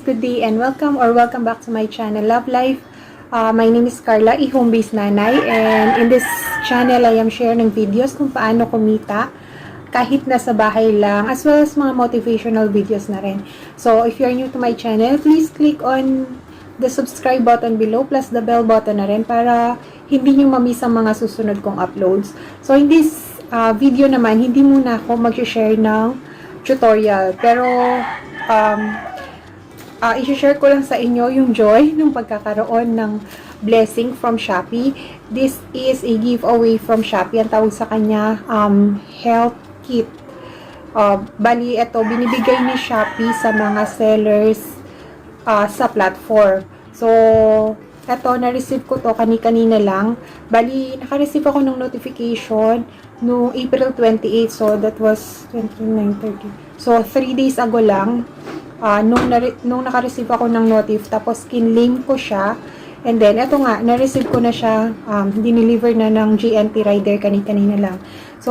good day and welcome back to my channel, Love Life. My name is Carla, home-based nanay, and in this channel I am sharing videos kung paano kumita kahit nasa bahay lang, as well as mga motivational videos na rin. So, if you are new to my channel, please click on the subscribe button below plus the bell button na rin para hindi nyo mamiss ang mga susunod kong uploads. So, in this video naman, hindi muna ako mag-share ng tutorial, pero i-share ko lang sa inyo yung joy ng pagkakaroon ng blessing from Shopee. This is a giveaway from Shopee. Ang tawag sa kanya, health kit. Bali, ito, binibigay ni Shopee sa mga sellers sa platform. So, ito, na-receive ko to kani-kanina lang. Bali, naka-receive ako ng notification no April 28. So, that was 29:30. So, 3 days ago lang. Nung naka-receive ako ng notif, tapos kinlink ko siya, and then, eto nga, na-receive ko na siya, dineliver na ng J&T rider kanina lang. So,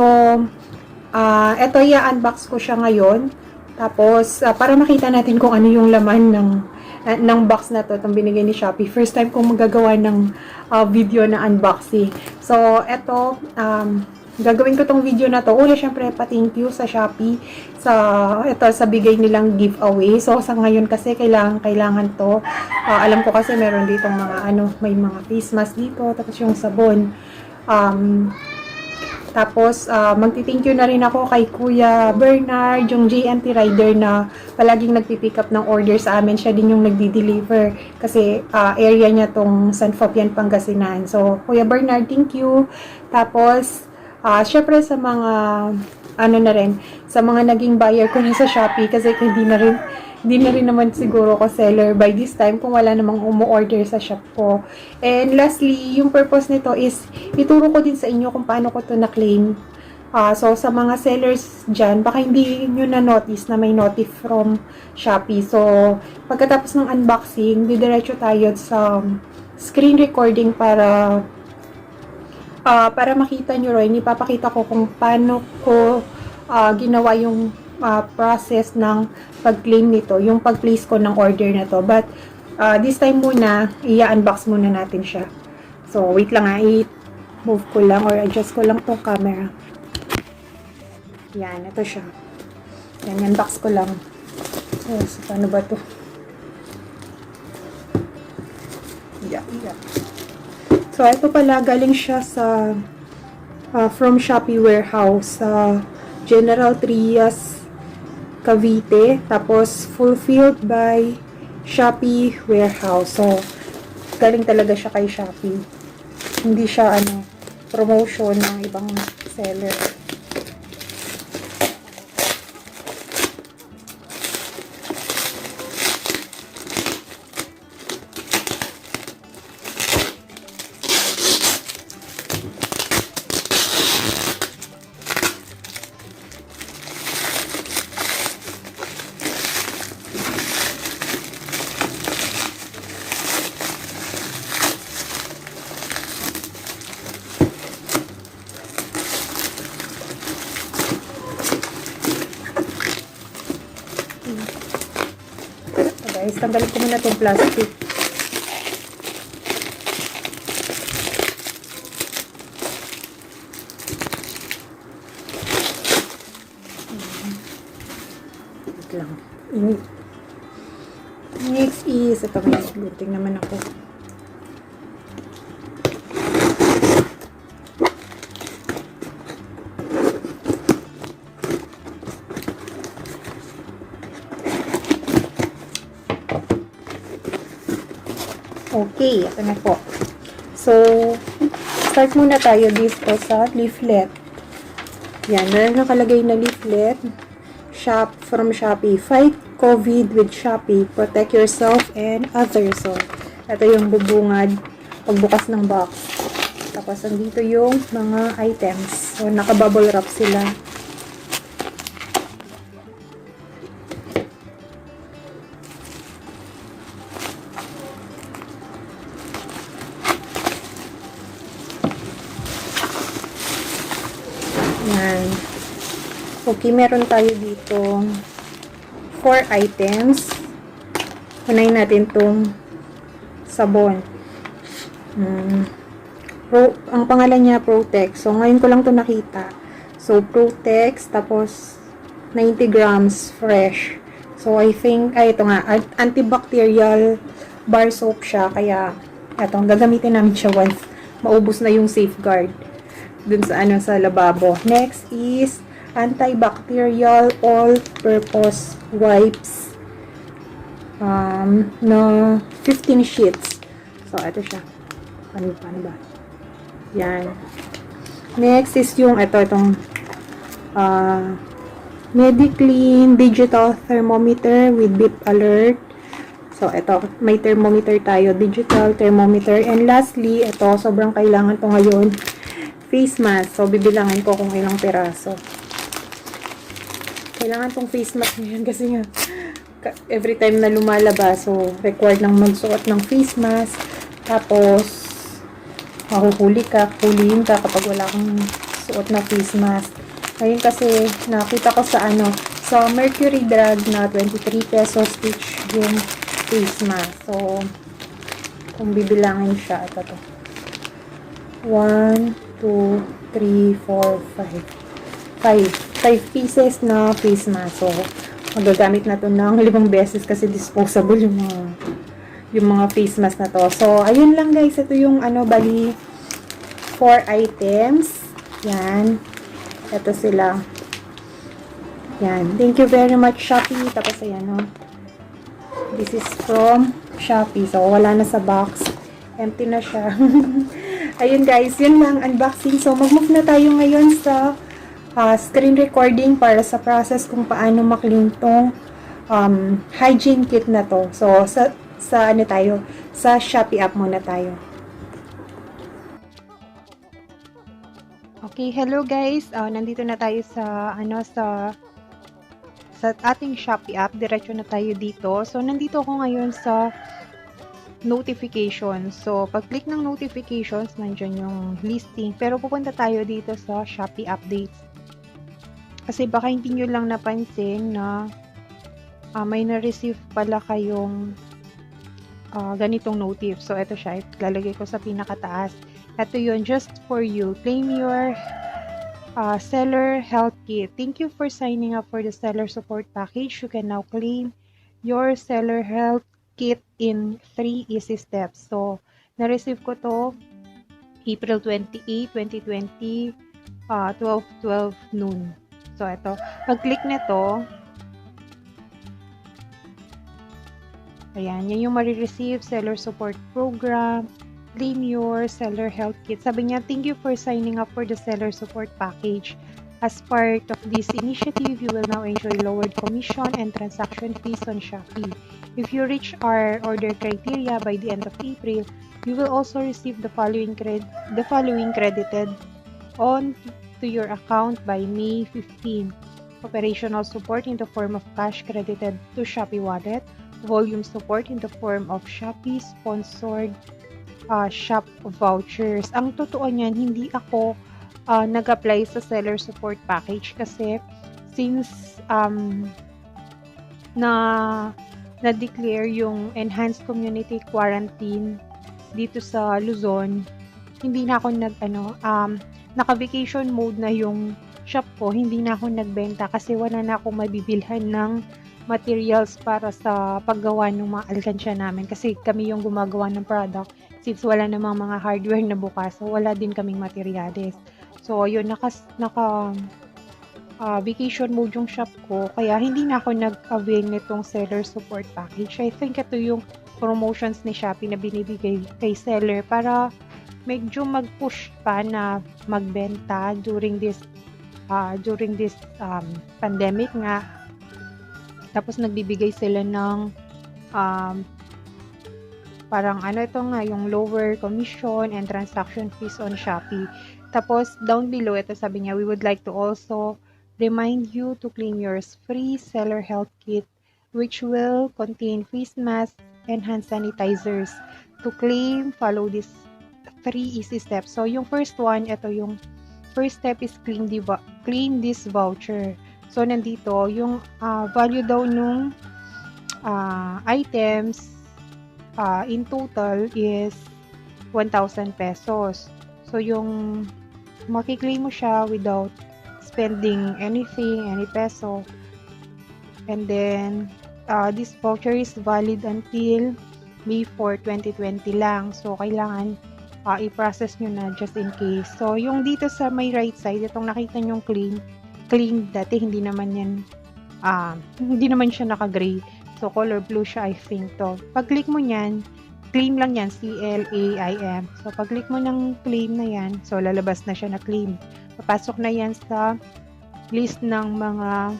eto, i-unbox ko siya ngayon, tapos, para makita natin kung ano yung laman ng box na to, itong binigay ni Shopee. First time kong magagawa ng video na unboxing. So, eto, gagawin ko tong video na to. Una, syempre, pa-thank you sa Shopee sa bigay nilang giveaway. So, sa ngayon kasi, kailangan to. Alam ko kasi meron ditong mga, may mga face mask dito, tapos yung sabon. Tapos, magti-thank you na rin ako kay Kuya Bernard, yung J&T rider na palaging nagpipick up ng order sa amin. Siya din yung nagdi-deliver kasi area niya tong San Fabian, Pangasinan. So, Kuya Bernard, thank you. Tapos, syempre sa mga sa mga naging buyer ko na sa Shopee, kasi hindi na rin naman siguro ko seller by this time kung wala namang umu-order sa shop ko. And lastly, yung purpose nito is ituro ko din sa inyo kung paano ko to na-claim. So sa mga sellers dyan, baka hindi nyo na-notice na may notif from Shopee. So pagkatapos ng unboxing, didiretso tayo sa screen recording para makita nyo rin, ipapakita ko kung paano ko ginawa yung process ng pag-claim nito, yung pag-place ko ng order na to. But, this time muna, i-unbox muna natin siya. So, wait lang i-move ko lang or adjust ko lang tong camera. Yan, ito siya. Yan, unbox ko lang. So, paano ba to? Yeah. So, ito pala, galing siya sa from Shopee warehouse sa General Trias, Cavite. Tapos, fulfilled by Shopee warehouse. So, galing talaga siya kay Shopee. Hindi siya, promotion ng ibang seller. Guys, tanggalin ko muna itong plastic. Wait lang. Next is, ito may gunting naman ako. Okay, ito na po. So, start muna tayo dito sa leaflet. Yan, meron nakalagay na leaflet. Shop from Shopee. Fight COVID with Shopee. Protect yourself and others. So, ito yung bubungad pagbukas ng box. Tapos, andito yung mga items. So, naka-bubble wrap sila. Yan. Okay, meron tayo dito 4 items. Unahin natin tong sabon. Ang pangalan niya Protex. So, ngayon ko lang to nakita. So, Protex, tapos 90 grams fresh. So, I think, ito nga, antibacterial bar soap siya. Kaya, etong gagamitin namin siya once maubos na yung safeguard dun sa sa lababo. Next is antibacterial all-purpose wipes na 15 sheets. So, ito siya. Paano ba? Yan. Next is yung itong Mediclean digital thermometer with beep alert. So, ito, may thermometer tayo, digital thermometer. And lastly, ito, sobrang kailangan to ngayon, face mask. So, bibilangin ko kung ilang piraso. Kailangan tong face mask ngayon kasi nga, every time na lumalabas, so, required nang magsuot ng face mask. Tapos, mahuhuli ka, huliin ka kapag wala kang suot na face mask. Ngayon kasi, nakita ko sa sa Mercury Drug na 23 pesos each yung face mask. So, kung bibilangin siya, ito to. 1, 2, 3, 4, 5. 5 pieces na face mask. So, magagamit na to ng 5 beses kasi disposable yung mga face mask na to. So, ayun lang guys. Ito yung bali 4 items. Yan. Ito sila. Yan. Thank you very much, Shopee. Tapos ayan, this is from Shopee. So, wala na sa box. Empty na siya. Ayun guys. Yun lang. Unboxing. So, mag-move na tayo ngayon sa screen recording para sa process kung paano maklin tong hygiene kit na to. So, sa tayo? Sa Shopee app muna tayo. Okay, hello guys. Nandito na tayo sa sa ating Shopee app. Diretso na tayo dito. So, nandito ako ngayon sa notifications. So, pag-click ng notifications, nandiyan yung listing. Pero pupunta tayo dito sa Shopee updates. Kasi baka hindi nyo lang napansin na may na-receive pala kayong ganitong notif. So, ito siya. Lalagay ko sa pinakataas. Ito yun, just for you. Claim your Seller Health Kit. Thank you for signing up for the Seller Support Package. You can now claim your Seller Health Kit in 3 easy steps. So, na-receive ko to April 28, 2020, 12:12 noon. So, ito. Pag-click nito, ayan, yan yung marireceive, Seller Support Program, claim your Seller Health Kit. Sabi niya, thank you for signing up for the Seller Support Package. As part of this initiative, you will now enjoy lowered commission and transaction fees on Shopee. If you reach our order criteria by the end of April, you will also receive the following credited on to your account by May 15. Operational support in the form of cash credited to Shopee Wallet, volume support in the form of Shopee sponsored shop vouchers. Ang totoo niyan, hindi ako nag-apply sa seller support package kasi since na-declare yung enhanced community quarantine dito sa Luzon, hindi na ako naka-vacation mode na yung shop ko, hindi na ako nagbenta kasi wala na akong mabibilhan ng materials para sa paggawa ng mga alkansya namin kasi kami yung gumagawa ng product since wala namang mga hardware na bukas, so wala din kaming materials. So yun, naka vacation mode yung shop ko, kaya hindi na ako nag-avail nitong seller support package. I think ito yung promotions ni Shopee na binibigay kay seller para medyo mag-push pa na magbenta during this pandemic nga. Tapos nagbibigay sila ng parang ito nga yung lower commission and transaction fees on Shopee. Tapos down below ito sabi niya, we would like to also remind you to claim your free Seller Health Kit which will contain face masks and hand sanitizers. To claim, follow these 3 easy steps. So yung first one, ito yung first step is claim this voucher. So nandito yung value daw nung items in total is 1,000 pesos. So, yung makiklaim mo siya without spending anything, any peso. And then, this voucher is valid until May 4, 2020 lang. So, kailangan i-process nyo na just in case. So, yung dito sa may right side, itong nakita nyong clean dati, hindi naman yan, hindi naman siya naka-gray. So, color blue siya, I think to. Pag-click mo nyan, claim lang yan, C-L-A-I-M. So, pag-click mo ng claim na yan, so, lalabas na siya na claim. Papasok na yan sa list ng mga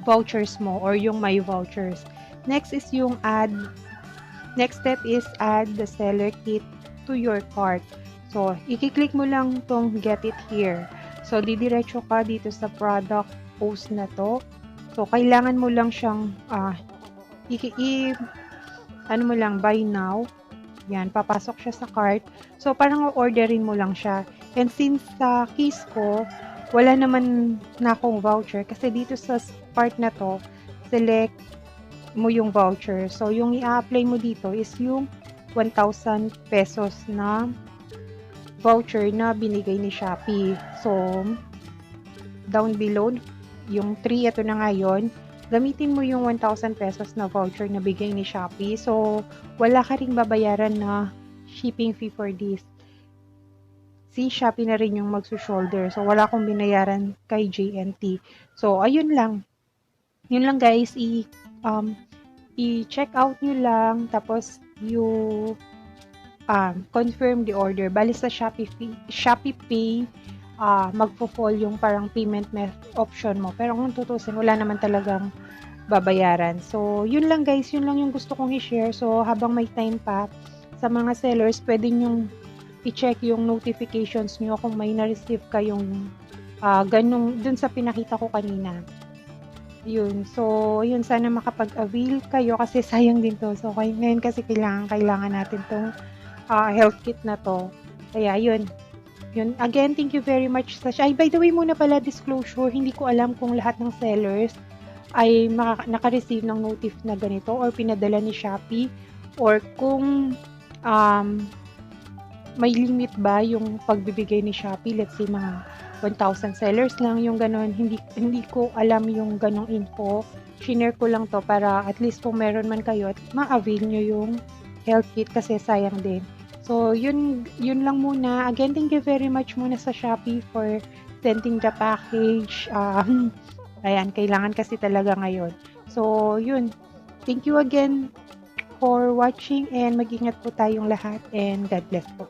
vouchers mo or yung my vouchers. Next is yung next step is add the seller kit to your cart. So, i-click mo lang tong get it here. So, didiretso ka dito sa product post na to. So, kailangan mo lang siyang ano mo lang, buy now. Yan, papasok siya sa cart. So, parang orderin mo lang siya. And since sa case ko, wala naman na akong voucher kasi dito sa part na to, select mo yung voucher. So, yung i-apply mo dito is yung 1,000 pesos na voucher na binigay ni Shopee. So, down below, yung 3, ito na nga yun. Gamitin mo yung 1,000 pesos na voucher na bigay ni Shopee. So, wala ka ring babayaran na shipping fee for this. Si Shopee na rin yung magsushoulder. So, wala akong binayaran kay J&T. So, ayun lang. Yun lang guys. I-check out nyo lang. Tapos, confirm the order. Bali sa Shopee Pay, magpo-fall yung parang payment option mo. Pero kung tutusin, wala naman talagang babayaran. So, yun lang guys. Yun lang yung gusto kong i-share. So, habang may time pa, sa mga sellers, pwede nyong i-check yung notifications nyo kung may na-receive kayong ganung dun sa pinakita ko kanina. Yun. So, yun. Sana makapag-avail kayo kasi sayang din to. So, ngayon kasi kailangan natin tong health kit na to. Kaya, yun. Again, thank you very much sa Ay, by the way, muna pala disclosure, hindi ko alam kung lahat ng sellers ay naka-receive ng notif na ganito or pinadala ni Shopee or kung may limit ba yung pagbibigay ni Shopee, let's say mga 1,000 sellers lang yung ganon. Hindi ko alam yung ganong info. Shinare ko lang to para at least kung meron man kayo at ma-avail nyo yung health kit kasi sayang din. So, yun lang muna. Again, thank you very much muna sa Shopee for sending the package. Ayan, kailangan kasi talaga ngayon. So, yun. Thank you again for watching and mag-ingat po tayong lahat and God bless po.